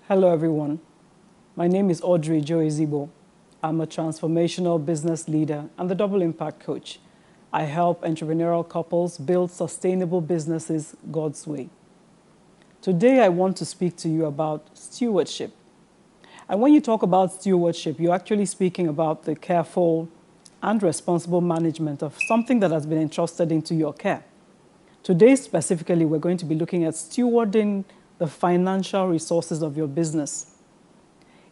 Hello, everyone. My name is Joe-Ezigbo. I'm a transformational business leader and the double impact coach. I help entrepreneurial couples build sustainable businesses God's way. Today, I want to speak to you about stewardship. And when you talk about stewardship, you're actually speaking about the careful and responsible management of something that has been entrusted into your care. Today, specifically, we're going to be looking at stewarding the financial resources of your business.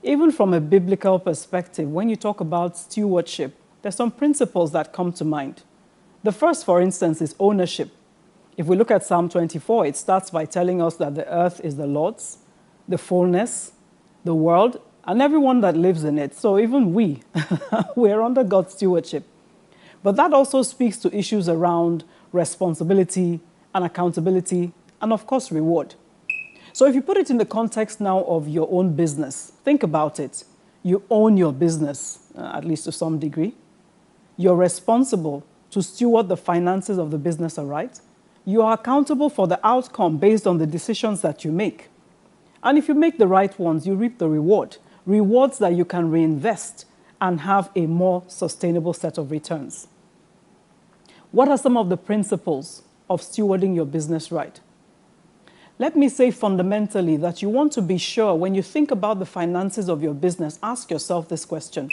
Even from a biblical perspective, when you talk about stewardship, there's some principles that come to mind. The first, for instance, is ownership. If we look at Psalm 24, it starts by telling us that the earth is the Lord's, the fullness, the world, and everyone that lives in it. So even we're under God's stewardship. But that also speaks to issues around responsibility and accountability, and of course, reward. So if you put it in the context now of your own business, think about it. You own your business, at least to some degree. You're responsible to steward the finances of the business, all right? You are accountable for the outcome based on the decisions that you make. And if you make the right ones, you reap the reward. Rewards that you can reinvest and have a more sustainable set of returns. What are some of the principles of stewarding your business right? Let me say fundamentally that you want to be sure when you think about the finances of your business, ask yourself this question.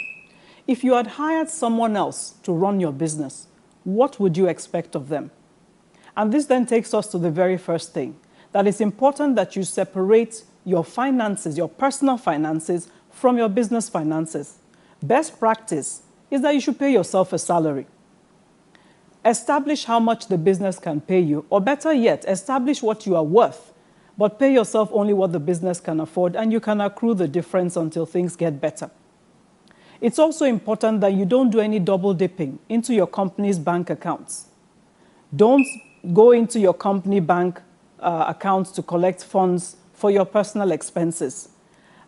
If you had hired someone else to run your business, what would you expect of them? And this then takes us to the very first thing, that it's important that you separate your finances, your personal finances, from your business finances. Best practice is that you should pay yourself a salary. Establish how much the business can pay you, or better yet, establish what you are worth. But pay yourself only what the business can afford, and you can accrue the difference until things get better. It's also important that you don't do any double dipping into your company's bank accounts. Don't go into your company bank accounts to collect funds for your personal expenses.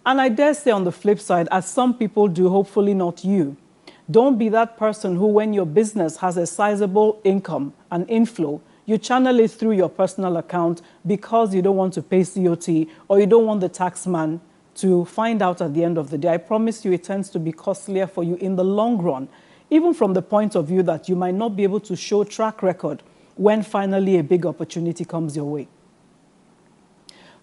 And I dare say on the flip side, as some people do, hopefully not you, don't be that person who, when your business has a sizable income and inflow, you channel it through your personal account because you don't want to pay COT or you don't want the tax man to find out at the end of the day. I promise you it tends to be costlier for you in the long run, even from the point of view that you might not be able to show track record when finally a big opportunity comes your way.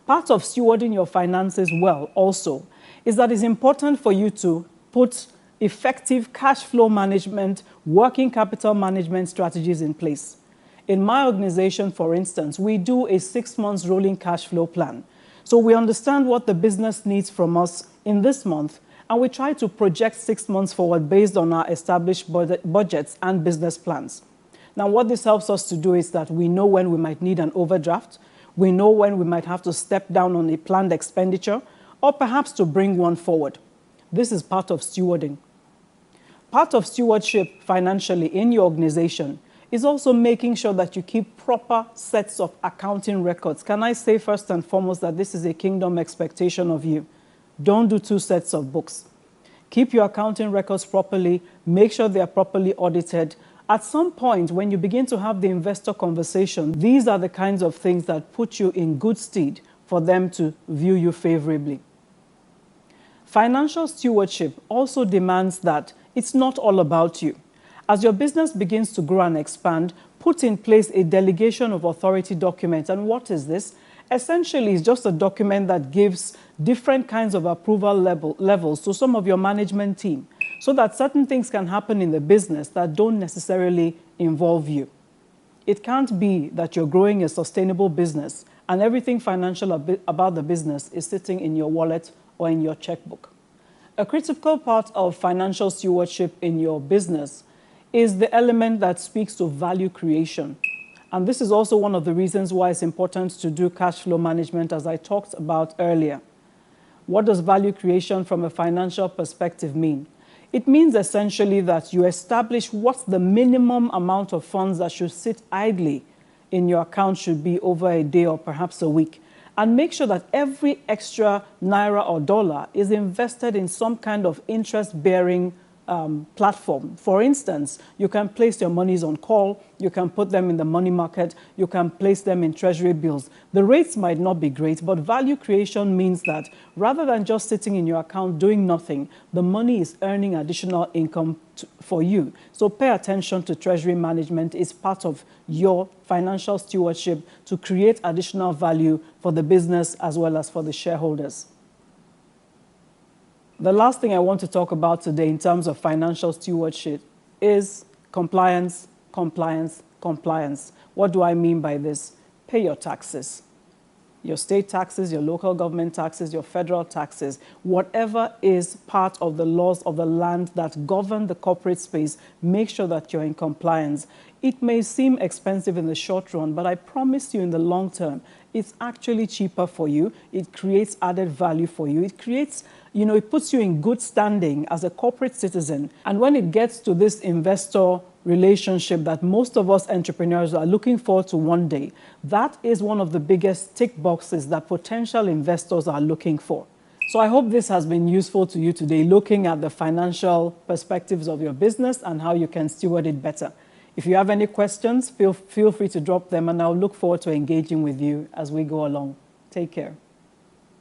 Part of stewarding your finances well also is that it's important for you to put effective cash flow management, working capital management strategies in place. In my organization, for instance, we do a 6-month rolling cash flow plan. So we understand what the business needs from us in this month, and we try to project 6 months forward based on our established budgets and business plans. Now, what this helps us to do is that we know when we might need an overdraft, we know when we might have to step down on a planned expenditure, or perhaps to bring one forward. This is part of stewarding. Part of stewardship financially in your organization is also making sure that you keep proper sets of accounting records. Can I say first and foremost that this is a kingdom expectation of you? Don't do 2 sets of books. Keep your accounting records properly. Make sure they are properly audited. At some point, when you begin to have the investor conversation, these are the kinds of things that put you in good stead for them to view you favorably. Financial stewardship also demands that it's not all about you. As your business begins to grow and expand, put in place a delegation of authority document. And what is this? Essentially, it's just a document that gives different kinds of approval levels to some of your management team so that certain things can happen in the business that don't necessarily involve you. It can't be that you're growing a sustainable business and everything financial about the business is sitting in your wallet or in your checkbook. A critical part of financial stewardship in your business is the element that speaks to value creation. And this is also one of the reasons why it's important to do cash flow management, as I talked about earlier. What does value creation from a financial perspective mean? It means essentially that you establish what the minimum amount of funds that should sit idly in your account should be over a day or perhaps a week. And make sure that every extra naira or dollar is invested in some kind of interest-bearing platform. For instance, you can place your monies on call, you can put them in the money market, you can place them in treasury bills. The rates might not be great, but value creation means that rather than just sitting in your account doing nothing, the money is earning additional income for you. So pay attention to treasury management. It's part of your financial stewardship to create additional value for the business as well as for the shareholders. The last thing I want to talk about today in terms of financial stewardship is compliance, compliance, compliance. What do I mean by this? Pay your taxes. Your state taxes, your local government taxes, your federal taxes, whatever is part of the laws of the land that govern the corporate space, make sure that you're in compliance. It may seem expensive in the short run, but I promise you in the long term, it's actually cheaper for you. It creates added value for you. It creates, it puts you in good standing as a corporate citizen. And when it gets to this investor relationship that most of us entrepreneurs are looking forward to one day, that is one of the biggest tick boxes that potential investors are looking for. So I hope this has been useful to you today, looking at the financial perspectives of your business and how you can steward it better. If you have any questions, feel free to drop them, and I'll look forward to engaging with you as we go along. Take care.